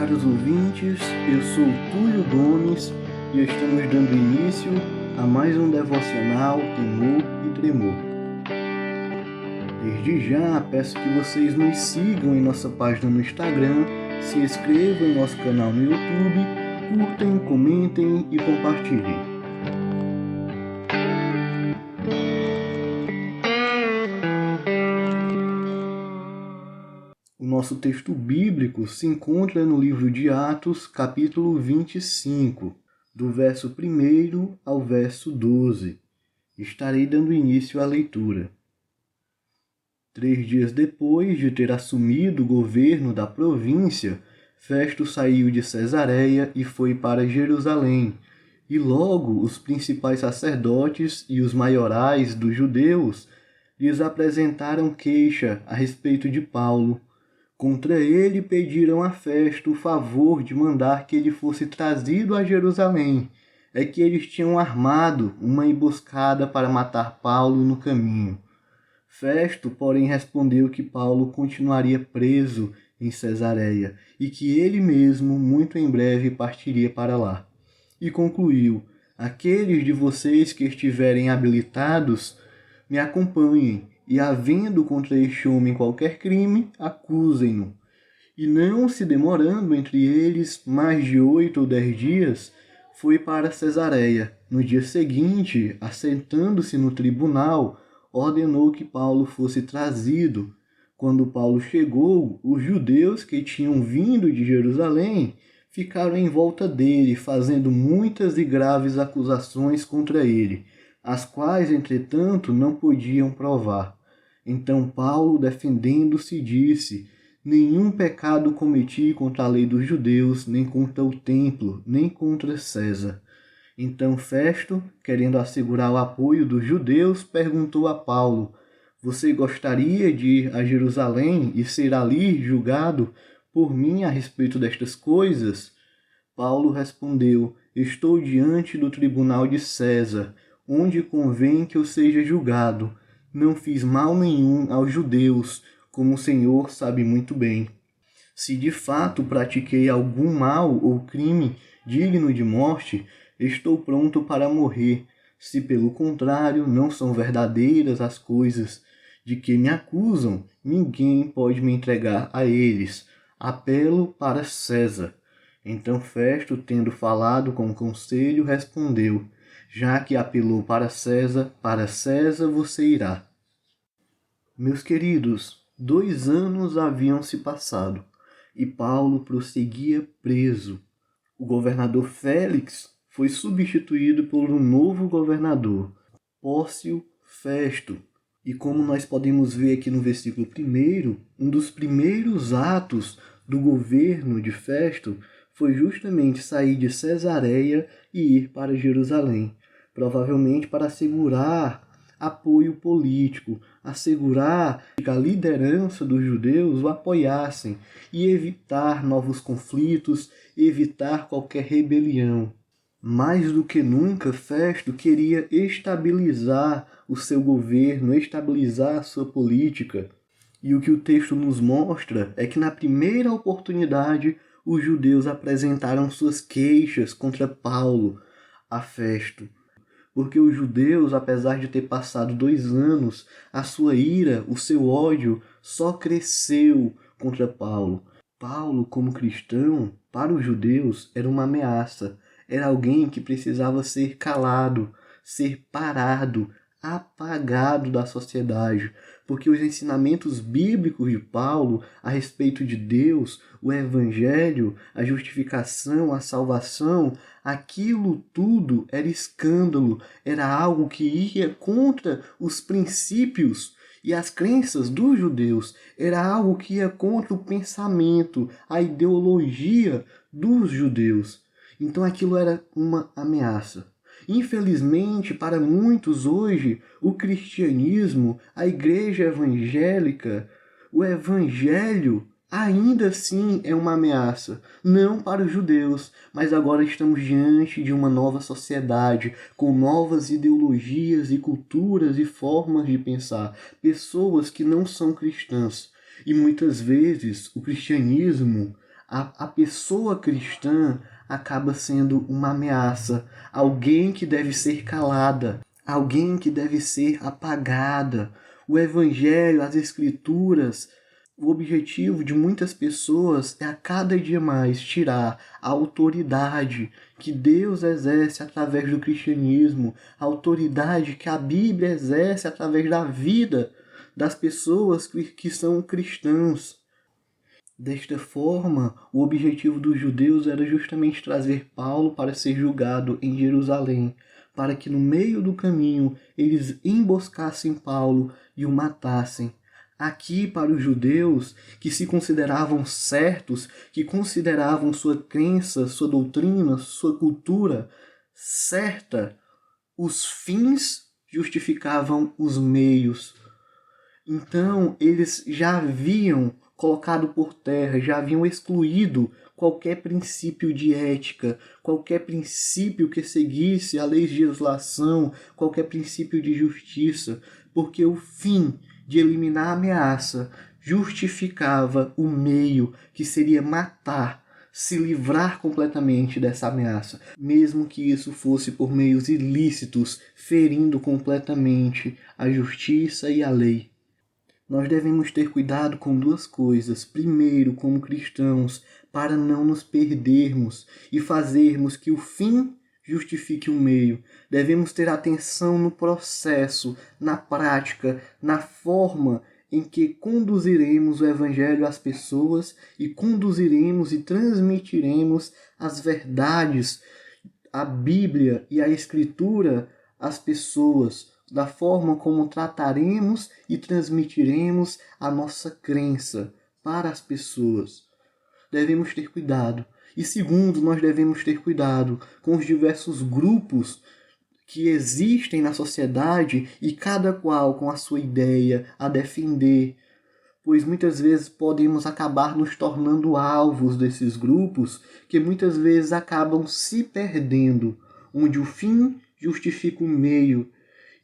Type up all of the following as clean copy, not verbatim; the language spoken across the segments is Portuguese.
caros ouvintes, eu sou Túlio Gomes e estamos dando início a mais um devocional Temor e Tremor. Desde já peço que vocês nos sigam em nossa página no Instagram, se inscrevam em nosso canal no YouTube, curtem, comentem e compartilhem. O nosso texto bíblico se encontra no livro de Atos, capítulo 25, do verso 1 ao verso 12. Estarei dando início à leitura. 3 dias depois de ter assumido o governo da província, Festo saiu de Cesareia e foi para Jerusalém. E logo os principais sacerdotes e os maiorais dos judeus lhes apresentaram queixa a respeito de Paulo. Contra ele pediram a Festo o favor de mandar que ele fosse trazido a Jerusalém. É que eles tinham armado uma emboscada para matar Paulo no caminho. Festo, porém, respondeu que Paulo continuaria preso em Cesareia e que ele mesmo, muito em breve, partiria para lá. E concluiu: aqueles de vocês que estiverem habilitados, me acompanhem, e havendo contra este homem qualquer crime, acusem-no. E não se demorando entre eles mais de 8 ou 10 dias, foi para Cesareia. No dia seguinte, assentando-se no tribunal, ordenou que Paulo fosse trazido. Quando Paulo chegou, os judeus que tinham vindo de Jerusalém ficaram em volta dele, fazendo muitas e graves acusações contra ele, as quais, entretanto, não podiam provar. Então Paulo, defendendo-se, disse: nenhum pecado cometi contra a lei dos judeus, nem contra o templo, nem contra César. Então Festo, querendo assegurar o apoio dos judeus, perguntou a Paulo: você gostaria de ir a Jerusalém e ser ali julgado por mim a respeito destas coisas? Paulo respondeu: estou diante do tribunal de César, onde convém que eu seja julgado. Não fiz mal nenhum aos judeus, como o Senhor sabe muito bem. Se de fato pratiquei algum mal ou crime digno de morte, estou pronto para morrer. Se pelo contrário não são verdadeiras as coisas de que me acusam, ninguém pode me entregar a eles. Apelo para César. Então Festo, tendo falado com o conselho, respondeu: já que apelou para César você irá. Meus queridos, 2 anos haviam se passado e Paulo prosseguia preso. O governador Félix foi substituído por um novo governador, Pórcio Festo. E como nós podemos ver aqui no versículo 1, um dos primeiros atos do governo de Festo foi justamente sair de Cesareia e ir para Jerusalém, provavelmente para assegurar apoio político, assegurar que a liderança dos judeus o apoiassem e evitar novos conflitos, evitar qualquer rebelião. Mais do que nunca, Festo queria estabilizar o seu governo, estabilizar a sua política. E o que o texto nos mostra é que na primeira oportunidade os judeus apresentaram suas queixas contra Paulo a Festo. Porque os judeus, apesar de ter passado 2 anos, a sua ira, o seu ódio só cresceu contra Paulo. Paulo, como cristão, para os judeus, era uma ameaça. Era alguém que precisava ser calado, ser parado, apagado da sociedade, porque os ensinamentos bíblicos de Paulo a respeito de Deus, o Evangelho, a justificação, a salvação, aquilo tudo era escândalo, era algo que ia contra os princípios e as crenças dos judeus, era algo que ia contra o pensamento, a ideologia dos judeus. Então aquilo era uma ameaça. Infelizmente, para muitos hoje, o cristianismo, a igreja evangélica, o evangelho, ainda assim é uma ameaça. Não para os judeus, mas agora estamos diante de uma nova sociedade, com novas ideologias e culturas e formas de pensar. Pessoas que não são cristãs. E muitas vezes o cristianismo A pessoa cristã acaba sendo uma ameaça, alguém que deve ser calada, alguém que deve ser apagada. O Evangelho, as Escrituras, o objetivo de muitas pessoas é a cada dia mais tirar a autoridade que Deus exerce através do cristianismo, a autoridade que a Bíblia exerce através da vida das pessoas que são cristãos. Desta forma, o objetivo dos judeus era justamente trazer Paulo para ser julgado em Jerusalém, para que no meio do caminho eles emboscassem Paulo e o matassem. Aqui, para os judeus, que se consideravam certos, que consideravam sua crença, sua doutrina, sua cultura certa, os fins justificavam os meios. Então, eles já haviam colocado por terra, já haviam excluído qualquer princípio de ética, qualquer princípio que seguisse a lei de legislação, qualquer princípio de justiça, porque o fim de eliminar a ameaça justificava o meio, que seria matar, se livrar completamente dessa ameaça, mesmo que isso fosse por meios ilícitos, ferindo completamente a justiça e a lei. Nós devemos ter cuidado com duas coisas. Primeiro, como cristãos, para não nos perdermos e fazermos que o fim justifique o meio. Devemos ter atenção no processo, na prática, na forma em que conduziremos o Evangelho às pessoas e conduziremos e transmitiremos as verdades, a Bíblia e a Escritura às pessoas, da forma como trataremos e transmitiremos a nossa crença para as pessoas. Devemos ter cuidado. E segundo, nós devemos ter cuidado com os diversos grupos que existem na sociedade e cada qual com a sua ideia a defender, pois muitas vezes podemos acabar nos tornando alvos desses grupos que muitas vezes acabam se perdendo, onde o fim justifica o meio.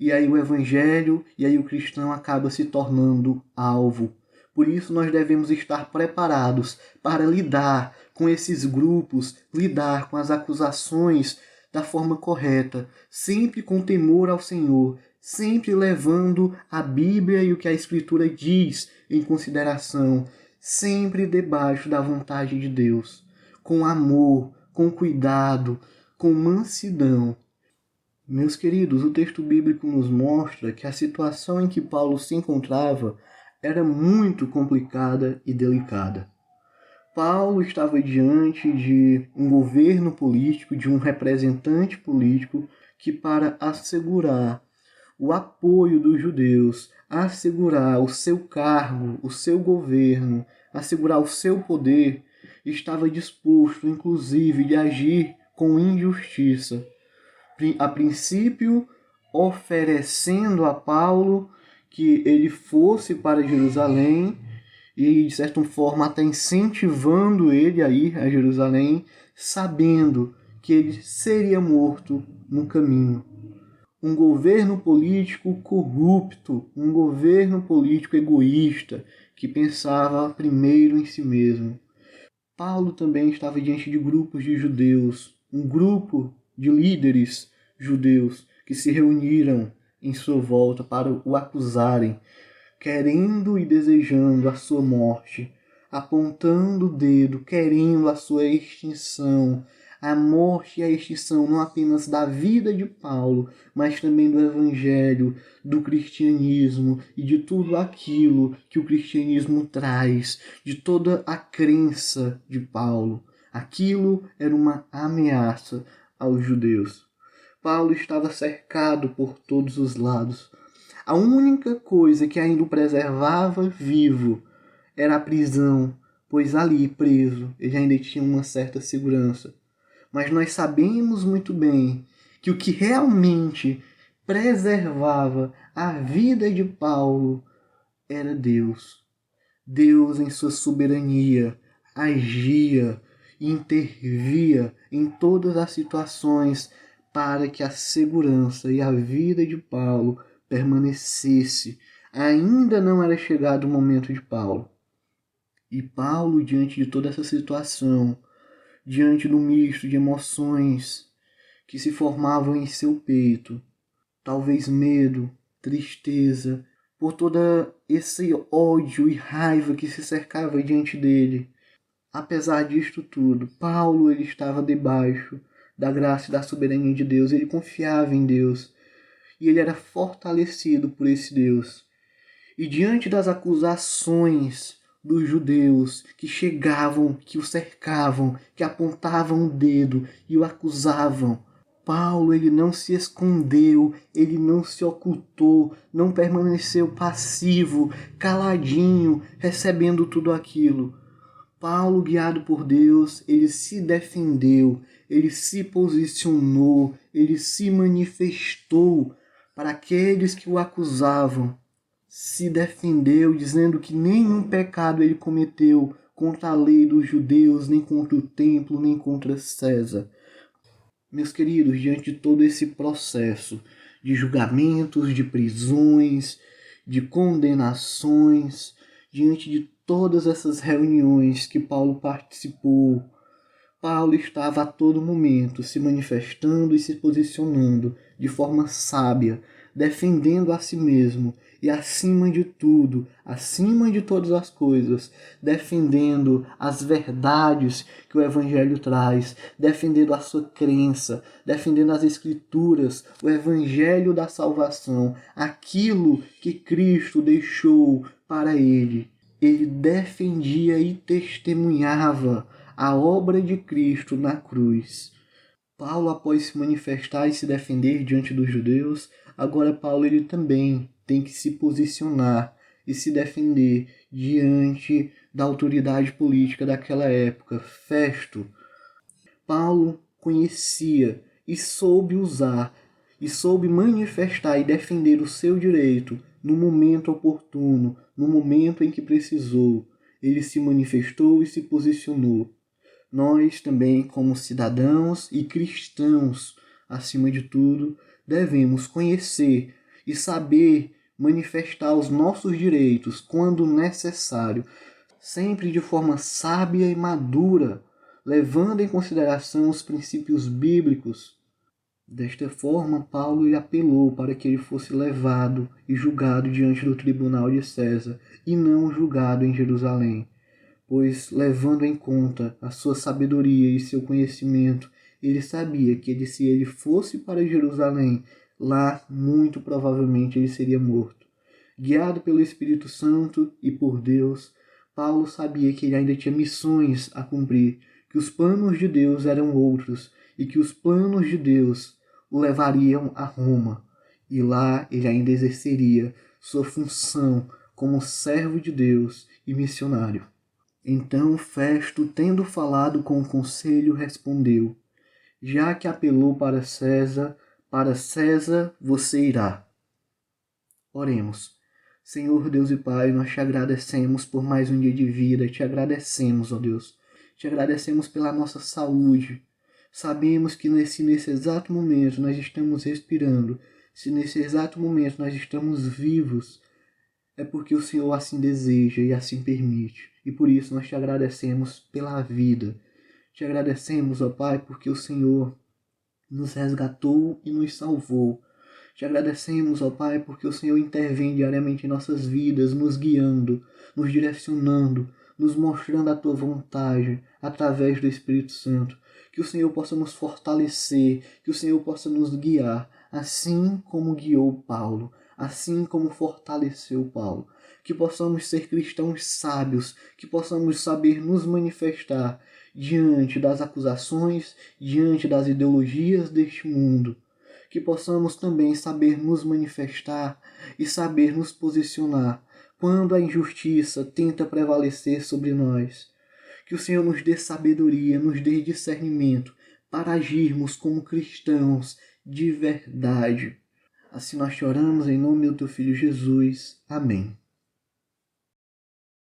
E aí o evangelho e aí o cristão acaba se tornando alvo. Por isso nós devemos estar preparados para lidar com esses grupos, lidar com as acusações da forma correta, sempre com temor ao Senhor, sempre levando a Bíblia e o que a Escritura diz em consideração, sempre debaixo da vontade de Deus, com amor, com cuidado, com mansidão. Meus queridos, o texto bíblico nos mostra que a situação em que Paulo se encontrava era muito complicada e delicada. Paulo estava diante de um governo político, de um representante político que, para assegurar o apoio dos judeus, assegurar o seu cargo, o seu governo, assegurar o seu poder, estava disposto, inclusive, de agir com injustiça. A princípio, oferecendo a Paulo que ele fosse para Jerusalém e, de certa forma, até incentivando ele a ir a Jerusalém, sabendo que ele seria morto no caminho. Um governo político corrupto, um governo político egoísta, que pensava primeiro em si mesmo. Paulo também estava diante de grupos de judeus, um grupo de líderes judeus que se reuniram em sua volta para o acusarem, querendo e desejando a sua morte, apontando o dedo, querendo a sua extinção, a morte e a extinção não apenas da vida de Paulo, mas também do Evangelho, do cristianismo e de tudo aquilo que o cristianismo traz, de toda a crença de Paulo. Aquilo era uma ameaça aos judeus. Paulo estava cercado por todos os lados. A única coisa que ainda o preservava vivo era a prisão, pois ali, preso, ele ainda tinha uma certa segurança. Mas nós sabemos muito bem que o que realmente preservava a vida de Paulo era Deus. Deus, em sua soberania, agia e intervia em todas as situações para que a segurança e a vida de Paulo permanecesse. Ainda não era chegado o momento de Paulo. E Paulo, diante de toda essa situação, diante do misto de emoções que se formavam em seu peito, talvez medo, tristeza, por toda esse ódio e raiva que se cercava diante dele. Apesar disto tudo, Paulo ele estava debaixo da graça e da soberania de Deus, ele confiava em Deus e ele era fortalecido por esse Deus. E diante das acusações dos judeus que chegavam, que o cercavam, que apontavam o dedo e o acusavam, Paulo ele não se escondeu, ele não se ocultou, não permaneceu passivo, caladinho, recebendo tudo aquilo. Paulo, guiado por Deus, ele se defendeu, ele se posicionou, ele se manifestou para aqueles que o acusavam. Se defendeu, dizendo que nenhum pecado ele cometeu contra a lei dos judeus, nem contra o templo, nem contra César. Meus queridos, diante de todo esse processo de julgamentos, de prisões, de condenações, diante de todas essas reuniões que Paulo participou, Paulo estava a todo momento se manifestando e se posicionando de forma sábia, defendendo a si mesmo e, acima de tudo, acima de todas as coisas, defendendo as verdades que o Evangelho traz, defendendo a sua crença, defendendo as Escrituras, o Evangelho da salvação, aquilo que Cristo deixou para ele. Ele defendia e testemunhava a obra de Cristo na cruz. Paulo, após se manifestar e se defender diante dos judeus, agora Paulo ele também tem que se posicionar e se defender diante da autoridade política daquela época, Festo. Paulo conhecia e soube usar e soube manifestar e defender o seu direito no momento oportuno, no momento em que precisou. Ele se manifestou e se posicionou. Nós também, como cidadãos e cristãos, acima de tudo, devemos conhecer e saber manifestar os nossos direitos quando necessário, sempre de forma sábia e madura, levando em consideração os princípios bíblicos. Desta forma, Paulo lhe apelou para que ele fosse levado e julgado diante do tribunal de César e não julgado em Jerusalém, pois, levando em conta a sua sabedoria e seu conhecimento, ele sabia que se ele fosse para Jerusalém, lá muito provavelmente ele seria morto. Guiado pelo Espírito Santo e por Deus, Paulo sabia que ele ainda tinha missões a cumprir, que os planos de Deus eram outros e que os planos de Deus o levariam a Roma, e lá ele ainda exerceria sua função como servo de Deus e missionário. Então Festo, tendo falado com o conselho, respondeu: já que apelou para César você irá. Oremos. Senhor Deus e Pai, nós te agradecemos por mais um dia de vida, te agradecemos, ó Deus. Te agradecemos pela nossa saúde. Sabemos que nesse exato momento nós estamos respirando, se nesse exato momento nós estamos vivos, é porque o Senhor assim deseja e assim permite. E por isso nós te agradecemos pela vida. Te agradecemos, ó Pai, porque o Senhor nos resgatou e nos salvou. Te agradecemos, ó Pai, porque o Senhor intervém diariamente em nossas vidas, nos guiando, nos direcionando, nos mostrando a Tua vontade através do Espírito Santo. Que o Senhor possa nos fortalecer, que o Senhor possa nos guiar, assim como guiou Paulo, assim como fortaleceu Paulo. Que possamos ser cristãos sábios, que possamos saber nos manifestar diante das acusações, diante das ideologias deste mundo. Que possamos também saber nos manifestar e saber nos posicionar quando a injustiça tenta prevalecer sobre nós. Que o Senhor nos dê sabedoria, nos dê discernimento para agirmos como cristãos de verdade. Assim nós te oramos em nome do Teu Filho Jesus. Amém.